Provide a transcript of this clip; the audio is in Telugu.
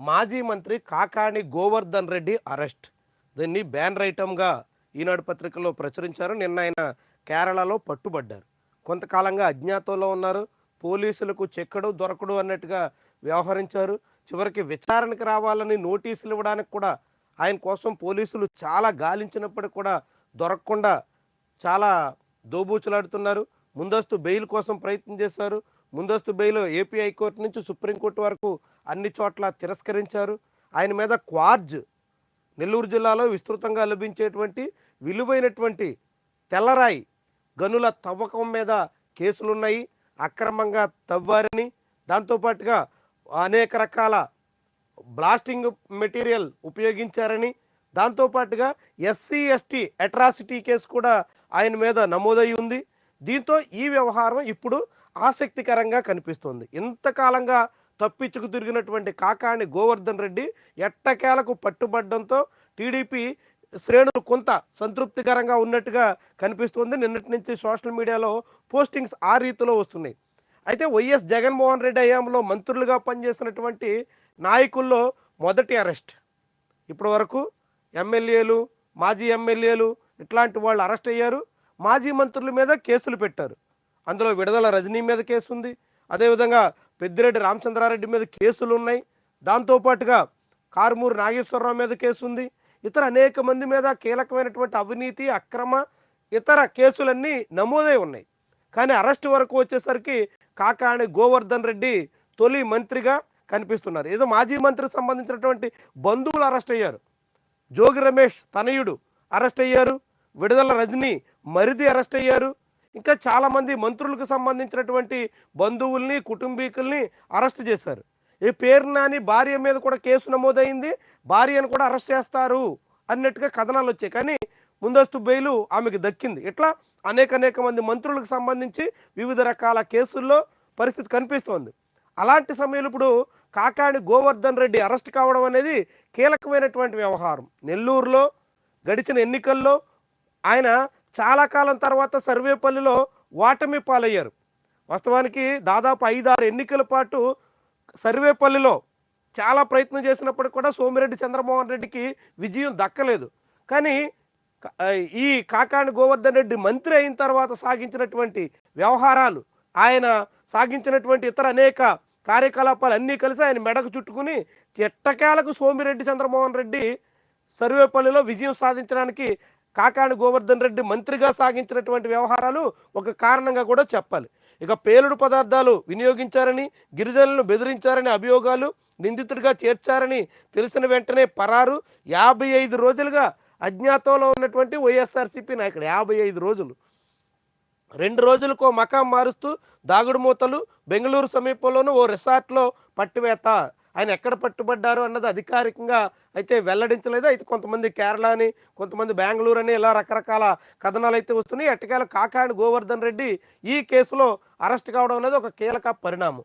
మాజీ మంత్రి కాకాణి గోవర్ధన్ రెడ్డి అరెస్ట్. దీన్ని బ్యానర్ ఐటమ్‌గా ఈనాడు పత్రికలో ప్రచురించారు. నిన్న ఆయన కేరళలో పట్టుబడ్డారు. కొంతకాలంగా అజ్ఞాతంలో ఉన్నారు. పోలీసులకు చెక్కడు, దొరకడు అన్నట్టుగా వ్యవహరించారు. చివరికి విచారణకు రావాలని నోటీసులు ఇవ్వడానికి కూడా ఆయన కోసం పోలీసులు చాలా గాలించినప్పటికి కూడా దొరకకుండా చాలా దోబూచులాడుతున్నారు. ముందస్తు బెయిల్ కోసం ప్రయత్నం చేశారు. ముందస్తు బెయిల్ ఏపీ హైకోర్టు నుంచి సుప్రీంకోర్టు వరకు అన్ని చోట్ల తిరస్కరించారు. ఆయన మీద క్వార్జ్ నెల్లూరు జిల్లాలో విస్తృతంగా లభించేటువంటి విలువైనటువంటి తెల్లరాయి గనుల తవ్వకం మీద కేసులున్నాయి. అక్రమంగా తవ్వారని, దాంతోపాటుగా అనేక రకాల బ్లాస్టింగ్ మెటీరియల్ ఉపయోగించారని, దాంతోపాటుగా ఎస్సీ ఎస్టీ అట్రాసిటీ కేసు కూడా ఆయన మీద నమోదై ఉంది. దీంతో ఈ వ్యవహారం ఇప్పుడు ఆసక్తికరంగా కనిపిస్తోంది. ఇంతకాలంగా తప్పించుకు తిరిగినటువంటి కాకాణి గోవర్ధన్ రెడ్డి ఎట్టకేలకు పట్టుబడ్డంతో టీడీపీ శ్రేణులు కొంత సంతృప్తికరంగా ఉన్నట్టుగా కనిపిస్తుంది. నిన్నటి నుంచి సోషల్ మీడియాలో పోస్టింగ్స్ ఆ రీతిలో వస్తున్నాయి. అయితే వైఎస్ జగన్మోహన్ రెడ్డి హయాంలో మంత్రులుగా పనిచేసినటువంటి నాయకుల్లో మొదటి అరెస్ట్. ఇప్పటి వరకు ఎమ్మెల్యేలు, మాజీ ఎమ్మెల్యేలు ఇట్లాంటి వాళ్ళు అరెస్ట్ అయ్యారు. మాజీ మంత్రుల మీద కేసులు పెట్టారు. అందులో విడుదల రజనీ మీద కేసు ఉంది. అదేవిధంగా పెద్దిరెడ్డి రామచంద్రారెడ్డి మీద కేసులు ఉన్నాయి. దాంతోపాటుగా కారుమూరి నాగేశ్వరరావు మీద కేసు ఉంది. ఇతర అనేక మంది మీద కీలకమైనటువంటి అవినీతి, అక్రమ ఇతర కేసులన్నీ నమోదై ఉన్నాయి. కానీ అరెస్ట్ వరకు వచ్చేసరికి కాకాణి గోవర్ధన్ రెడ్డి తొలి మంత్రిగా కనిపిస్తున్నారు. ఏదో మాజీ మంత్రికి సంబంధించినటువంటి బంధువులు అరెస్ట్ అయ్యారు. జోగి రమేష్ తనయుడు అరెస్ట్ అయ్యారు. విడుదల రజనీ మరిది అరెస్ట్ అయ్యారు. ఇంకా చాలామంది మంత్రులకు సంబంధించినటువంటి బంధువుల్ని, కుటుంబీకుల్ని అరెస్ట్ చేశారు. ఈ పేరు నాని భార్య మీద కూడా కేసు నమోదైంది. భార్యను కూడా అరెస్ట్ చేస్తారు అన్నట్టుగా కథనాలు వచ్చాయి. కానీ ముందస్తు బెయిలు ఆమెకు దక్కింది. ఇట్లా అనేక మంది మంత్రులకు సంబంధించి వివిధ రకాల కేసుల్లో పరిస్థితి కనిపిస్తోంది. అలాంటి సమయంలో ఇప్పుడు కాకాణి గోవర్ధన్ రెడ్డి అరెస్ట్ కావడం అనేది కీలకమైనటువంటి వ్యవహారం. నెల్లూరులో గడిచిన ఎన్నికల్లో ఆయన చాలా కాలం తర్వాత సర్వేపల్లిలో ఓటమి పాలయ్యారు. వాస్తవానికి దాదాపు 5-6 ఎన్నికల పాటు సర్వేపల్లిలో చాలా ప్రయత్నం చేసినప్పటికీ కూడా సోమిరెడ్డి చంద్రమోహన్ రెడ్డికి విజయం దక్కలేదు. కానీ ఈ కాకాణి గోవర్ధన్ రెడ్డి మంత్రి అయిన తర్వాత సాగించినటువంటి వ్యవహారాలు, ఆయన సాగించినటువంటి ఇతర అనేక కార్యకలాపాలు అన్నీ కలిసి ఆయన మెడకు చుట్టుకుని ఎట్టకేలకు సోమిరెడ్డి చంద్రమోహన్ రెడ్డి సర్వేపల్లిలో విజయం సాధించడానికి కాకాణి గోవర్ధన్ రెడ్డి మంత్రిగా సాగించినటువంటి వ్యవహారాలు ఒక కారణంగా కూడా చెప్పాలి. ఇక పేలుడు పదార్థాలు వినియోగించారని, గిరిజనులను బెదిరించారని అభియోగాలు, నిందితుడిగా చేర్చారని తెలిసిన వెంటనే పరారు. 55 రోజులుగా అజ్ఞాతంలో ఉన్నటువంటి వైఎస్ఆర్సీపీ నాయకుడు 55 రోజులు. 2 రోజులకో మకాం మారుస్తూ దాగుడు మూతలు. బెంగళూరు సమీపంలోనూ ఓ రిసార్ట్లో పట్టువేత. ఆయన ఎక్కడ పట్టుబడ్డారు అన్నది అధికారికంగా అయితే వెల్లడించలేదు. అయితే కొంతమంది కేరళ అని, కొంతమంది బెంగళూరు అని ఇలా రకరకాల కథనాలు అయితే వస్తున్నాయి. ఎట్టకేల కాకాణి గోవర్ధన్ రెడ్డి ఈ కేసులో అరెస్ట్ కావడం అనేది ఒక కీలక పరిణామం.